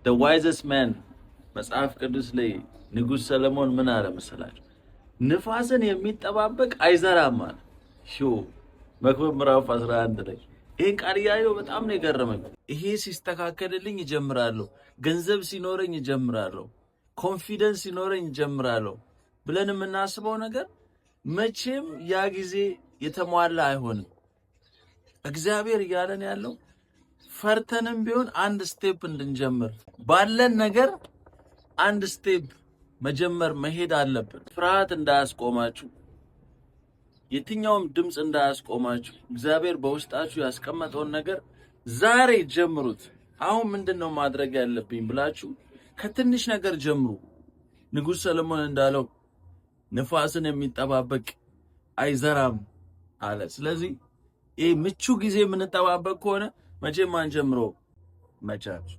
the wisest man መጽሐፍ ቅዱስ ላይ ንጉሥ ሰለሞን ምን አለ መሰላችሁ? ንፋስን የሚጠባበቅ አይዘራም አለ። መክብብ ምዕራፍ 11 ላይ ይሄን ቃል ያየው በጣም ነው የገረመኝ። ይሄ ሲስተካከልልኝ እጀምራለሁ፣ ገንዘብ ሲኖረኝ እጀምራለሁ፣ ኮንፊደንስ ሲኖረኝ እጀምራለሁ ብለን የምናስበው ነገር መቼም ያ ጊዜ የተሟላ አይሆንም። እግዚአብሔር እያለን ያለው ፈርተንም ቢሆን አንድ ስቴፕ እንድንጀምር ባለን ነገር አንድ ስቴፕ መጀመር መሄድ አለብን። ፍርሃት እንዳያስቆማችሁ፣ የትኛውም ድምፅ እንዳያስቆማችሁ፣ እግዚአብሔር በውስጣችሁ ያስቀመጠውን ነገር ዛሬ ጀምሩት። አሁን ምንድነው ማድረግ ያለብኝ ብላችሁ ከትንሽ ነገር ጀምሩ። ንጉሥ ሰለሞን እንዳለው ንፋስን የሚጠባበቅ አይዘራም አለ። ስለዚህ ይሄ ምቹ ጊዜ የምንጠባበቅ ከሆነ መቼም አንጀምረው መቻች